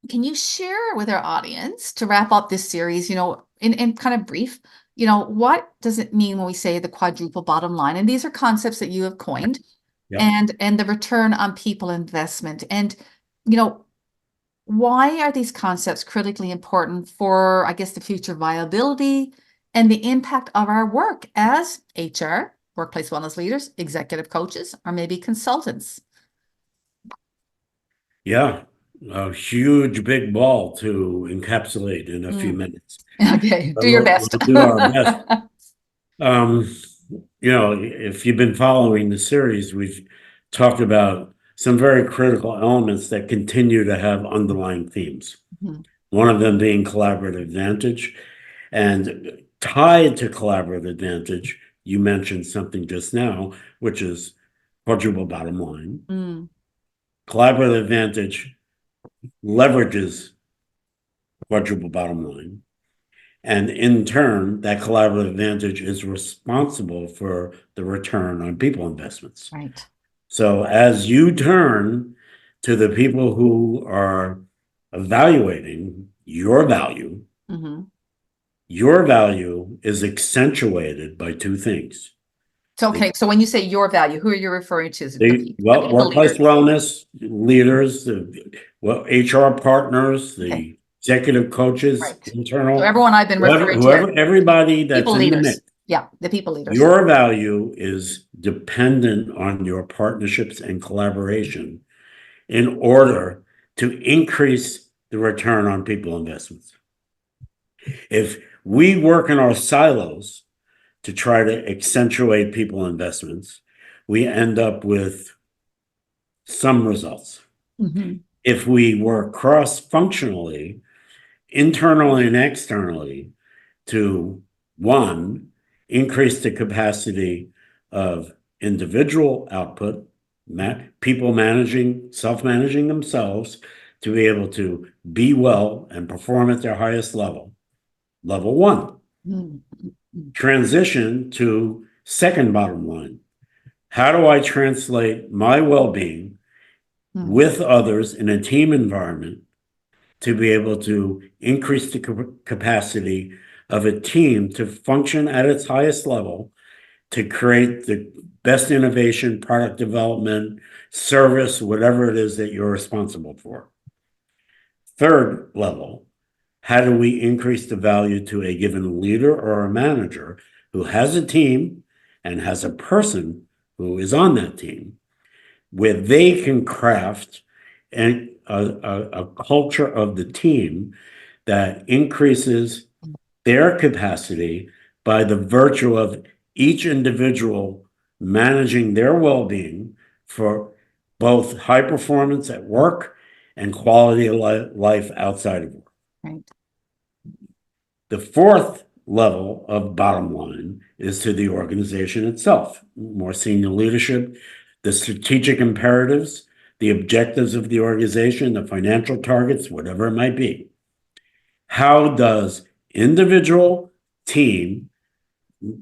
can you share with our audience to wrap up this series, in kind of brief, what does it mean when we say the quadruple bottom line? And these are concepts that you have coined, Yep. and the return on people investment. And, you know, why are these concepts critically important for, I guess, the future viability and the impact of our work as HR, workplace wellness leaders, executive coaches, or maybe consultants? Yeah. A huge big ball to encapsulate in a few Mm. minutes. Okay, But do your we'll best. do our best. Um, if you've been following the series, we've talked about some very critical elements that continue to have underlying themes. Mhm. One of them being collaborative advantage. And tied to collaborative advantage, you mentioned something just now, which is quadruple bottom line. Mm. Collaborative advantage leverages quadruple bottom line. And in turn, that collaborative advantage is responsible for the return on people investments. Right. So as you turn to the people who are evaluating Hmm. your value is accentuated by two things. So, The, okay, so when you say your value, who are you referring to? Is it the people workplace leaders? wellness leaders, the HR partners, Okay, the executive coaches, right. So internal, everyone I've been referring to as everybody people that's in the mix. leaders. Yeah, the people leaders. Your value is dependent on your partnerships and collaboration in order to increase the return on people investments. If we work in our silos to try to accentuate people investments, we end up with some results. Hmm. If we work cross functionally, internally and externally, to one, increase the capacity of individual output, people managing, self managing themselves to be able to be well and perform at their highest level. Level one, transition to second bottom line. How do I translate my well being with others in a team environment to be able to increase the capacity of a team to function at its highest level to create the best innovation, product development, service, whatever it is that you're responsible for? Third level, how do we increase the value to a given leader or a manager who has a team and has a person who is on that team where they can craft a culture of the team that increases their capacity by the virtue of each individual managing their well-being for both high performance at work and quality of life outside of work. Right. The fourth level of bottom line is to the organization itself, more senior leadership, the strategic imperatives, the objectives of the organization, the financial targets, whatever it might be. How does individual, team,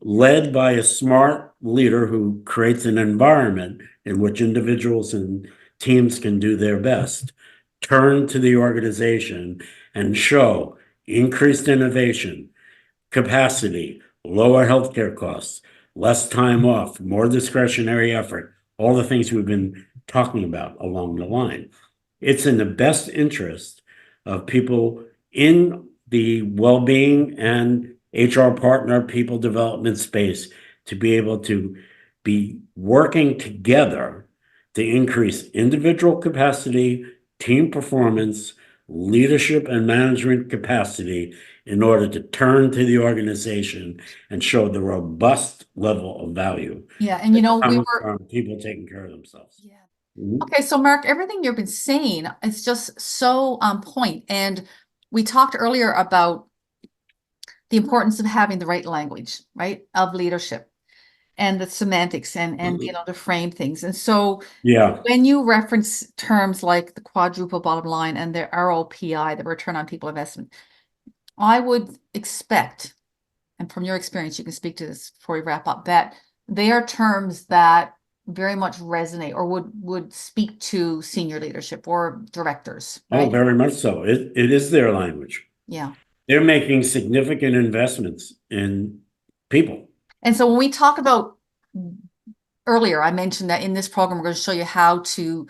led by a smart leader who creates an environment in which individuals and teams can do their best, turn to the organization and show increased innovation, capacity, lower healthcare costs, less time off, more discretionary effort, all the things we've been talking about along the line. It's in the best interest of people in the well-being and HR partner people development space to be able to be working together to increase individual capacity, team performance, leadership and management capacity in order to turn to the organization and show the robust level of value Yeah, and that we comes were. from people taking care of themselves. Yeah. Mhm. Okay, so Mark, everything you've been saying is just so on point. And we talked earlier about the importance of having the right language, right, of leadership and the semantics and being able to frame things. And so Yeah. when you reference terms like the quadruple bottom line and the ROPI, the return on people investment, I would expect, and from your experience, you can speak to this before we wrap up, that they are terms that very much resonate or would speak to senior leadership or directors, Oh, right? very much so. It is their language. Yeah. They're making significant investments in people. And so when we talk about earlier, I mentioned that in this program, we're going to show you how to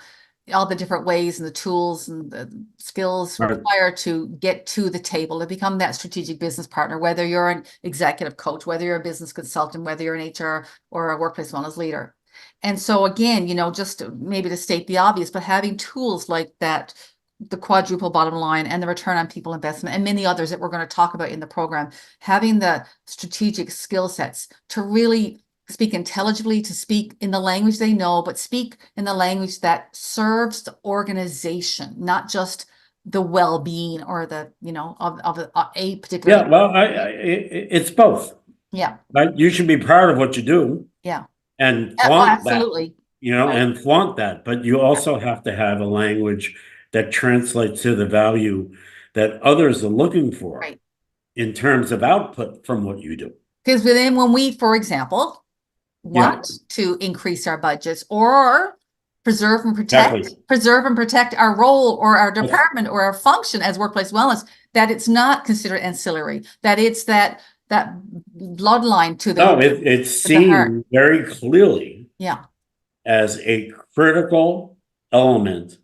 all the different ways and the tools and the skills Right. required to get to the table to become that strategic business partner, whether you're an executive coach, whether you're a business consultant, whether you're an HR or a workplace wellness leader. And so again, just maybe to state the obvious, but having tools like that, the quadruple bottom line and the return on people investment and many others that we're going to talk about in the program, having the strategic skill sets to really speak intelligibly, to speak in the language they know, but speak in the language that serves the organization, not just the well-being or the, of a particular. Yeah, well, it's both. Yeah, Right? You should be proud of what you do yeah. and Oh, flaunt that, absolutely. Right. and flaunt that. But you also have to have a language that translates to the value that others are looking for Right. in terms of output from what you do. Because then when we, for example, Yeah, want to increase our budgets or exactly. preserve and protect our role or our That's- department or our function as workplace wellness, that it's not considered ancillary, that it's that bloodline to No, it's the heart. seen very clearly Yeah. as a critical element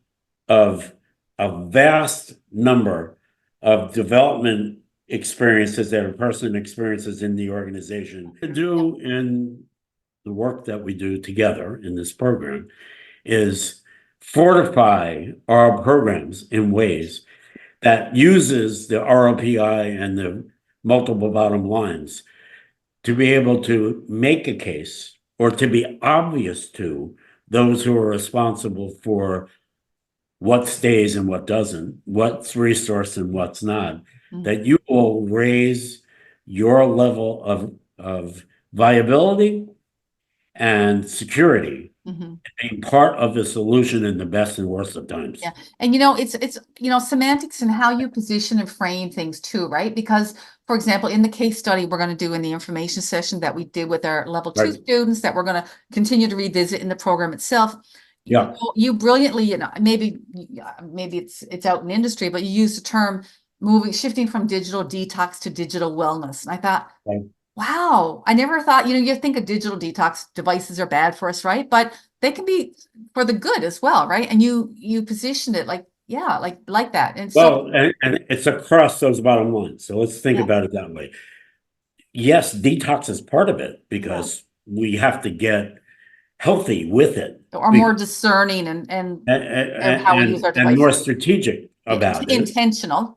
of a vast number of development experiences that a person experiences in the organization. To do in the work that we do together in this program is fortify our programs in ways that uses the ROPI and the multiple bottom lines to be able to make a case or to be obvious to those who are responsible for what stays and what doesn't, what's resourced and what's not, that you will raise your level of viability and security Mm-hmm. being part of the solution in the best and worst of times. Yeah. And it's semantics and how you position and frame things too, right? Because for example, in the case study we're going to do in the information session that we did with our level 2 Right. students that we're going to continue to revisit in the program itself. Yeah. You brilliantly, maybe it's out in industry, but you use the term shifting from digital detox to digital wellness. And I thought, Right. wow, I never thought, you think of digital detox devices are bad for us, right? But they can be for the good as well, right? And you positioned it like, yeah, like that. And so, Well, and it's across those bottom lines. So let's think yeah, about it that way. Yes, detox is part of it because we have to get healthy with it or more discerning and how we use our and devices. more strategic about it. Intentional.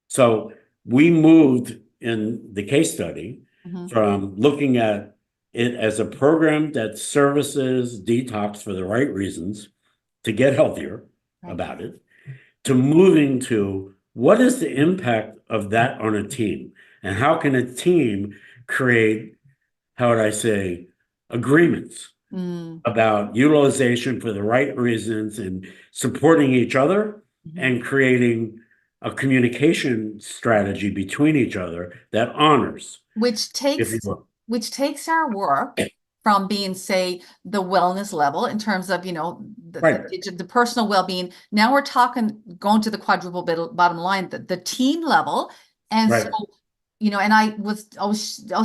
So we moved in the case study Mhm. from looking at it as a program that services detox for the right reasons to get healthier Right. about it, to moving to what is the impact of that on a team? And how can a team create, how would I say, agreements about utilization for the right reasons and supporting each other and creating a communication strategy between each other that honors, Which if you takes will. our work from being, say, the wellness level in terms of, Right. the personal well-being. Now we're talking going to the quadruple bottom line, the team level. And Right. so, and I was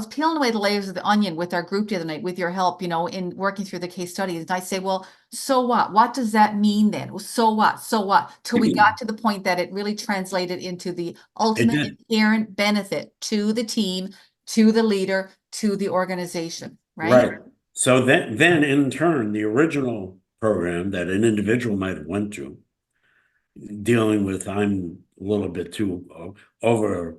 peeling away the layers of the onion with our group the other night with your help, in working through the case studies. And I say, well, so what? What does that mean then? Well, so what? So what? Till we got to the point that it really translated into the ultimate did. inherent benefit to the team, to the leader, to the organization, right? Right. So then in turn, the original program that an individual might have went to, dealing with, I'm a little bit too over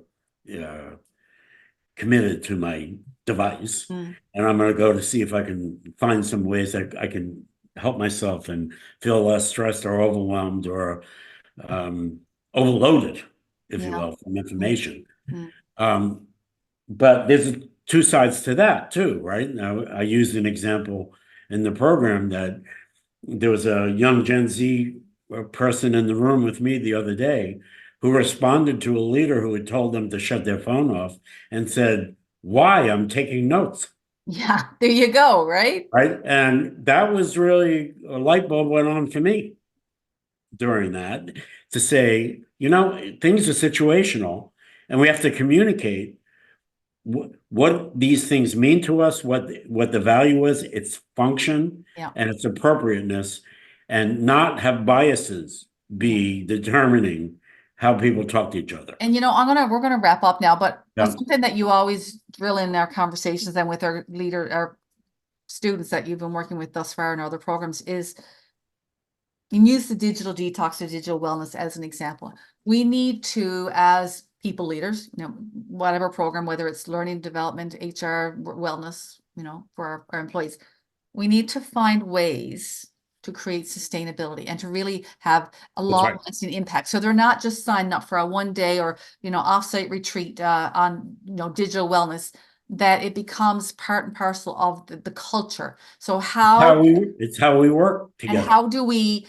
committed to my device, and I'm going to go to see if I can find some ways that I can help myself and feel less stressed or overwhelmed or overloaded, if you will, from information. But there's two sides to that too, right? Now, I used an example in the program that there was a young Gen Z person in the room with me the other day who responded to a leader who had told them to shut their phone off and said, "Why? I'm taking notes." Yeah, there you go, right? right? And that was really a light bulb went on for me during that to say, things are situational and we have to communicate what these things mean to us, what the value is, its function Yeah. and its appropriateness, and not have biases Yeah. be determining how people talk to each other. And we're gonna wrap up now, but Yeah. something that you always drill in our conversations and with our students that you've been working with thus far in other programs is you use the digital detox or digital wellness as an example. We need to, as people leaders, whatever program, whether it's learning development, HR, wellness, for our employees, we need to find ways to create sustainability and to really have a That's right. long-lasting impact. So they're not just signing up for a one day or, offsite retreat on, digital wellness, that it becomes part and parcel of the culture. So It's how we work and together. how do we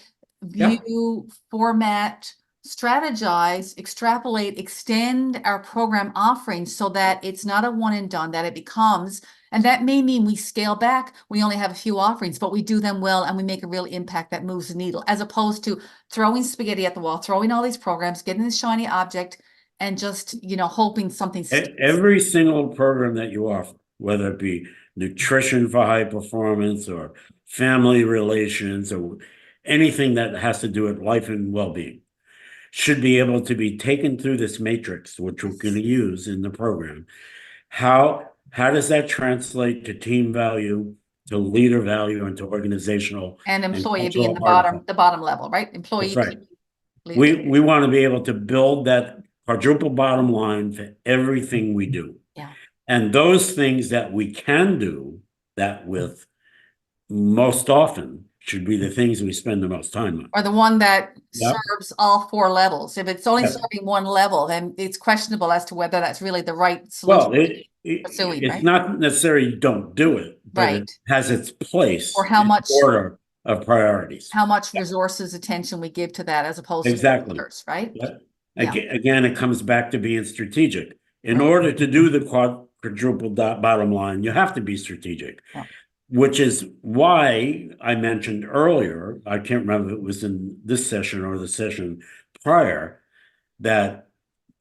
Yeah. view, format, strategize, extrapolate, extend our program offerings so that it's not a one and done, that it becomes, and that may mean we scale back, we only have a few offerings, but we do them well and we make a real impact that moves the needle, as opposed to throwing spaghetti at the wall, throwing all these programs, getting this shiny object, and just, hoping something sticks. Every single program that you offer, whether it be nutrition for high performance or family relations or anything that has to do with life and well-being, should be able to be taken through this matrix, which we're going to use in the program. How does that translate to team value, to leader value, and to organizational And and employee being cultural the bottom, artifacts? the bottom level, right? That's Employee, right. leadership. We want to be able to build that quadruple bottom line for everything we do. Yeah. And those things that we can do that with most often should be the things we spend the most time on. Or the one that Yep. serves all four levels. If it's only Yep. serving one level, then it's questionable as to whether that's really the right solution Well, pursuing, it's right? not necessarily you don't do it, but it Right. has its Or place how in much order of priorities. resources, attention we give to that as opposed to Exactly. others, right? Yeah. Yeah. Again, it comes back to being strategic. In Right. order to do the quadruple bottom line, you have to be strategic, Yeah. which is why I mentioned earlier, I can't remember if it was in this session or the session prior, that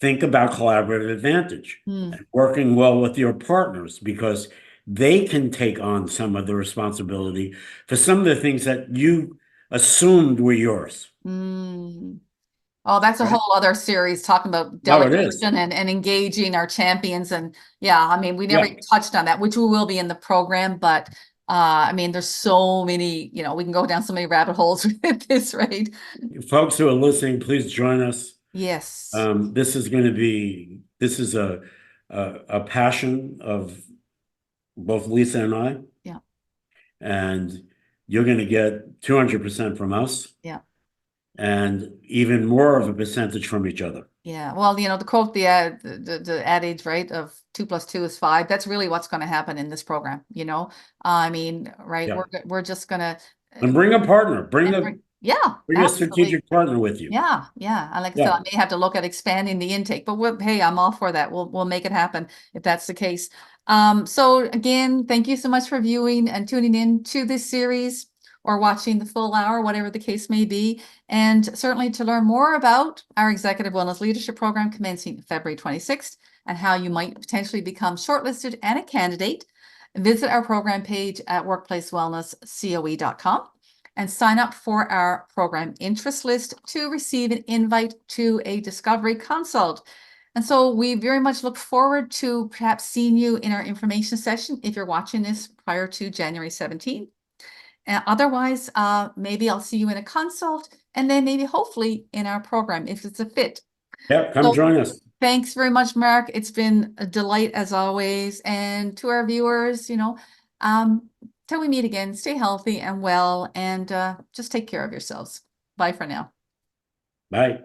think about collaborative advantage Mm. and working well with your partners because they can take on some of the responsibility for some of the things that you assumed were yours. Mm. Oh, that's a Right? whole other series talking about No, it is. delegation and engaging our champions. And yeah, I mean, we never Yeah. even touched on that, which we will be in the program, but I mean, there's so many, we can go down so many rabbit holes with this, right? Folks who are listening, please join us. Yes. This is a passion of both Lisa and I, Yeah. and you're going to get 200% from us Yeah. and even more of a percentage from each other. Yeah. Well, the quote, the adage, right, of 2 + 2 is 5. That's really what's going to happen in this program. I mean, right. Yeah. We're just gonna And bring a partner, yeah, bring a absolutely. strategic partner with you. Yeah, yeah. And like I said, Yeah. I may have to look at expanding the intake, but hey, I'm all for that. We'll make it happen if that's the case. So again, thank you so much for viewing and tuning in to this series or watching the full hour, whatever the case may be. And certainly to learn more about our Executive Wellness Leadership Program commencing February 26th and how you might potentially become shortlisted and a candidate, visit our program page at workplacewellnesscoe.com and sign up for our program interest list to receive an invite to a discovery consult. And so we very much look forward to perhaps seeing you in our information session if you're watching this prior to January 17th. And otherwise, maybe I'll see you in a consult and then maybe hopefully in our program if it's a fit. Yeah. Come So join us. thanks very much, Mark. It's been a delight as always. And to our viewers, till we meet again, stay healthy and well, and just take care of yourselves. Bye for now. Bye.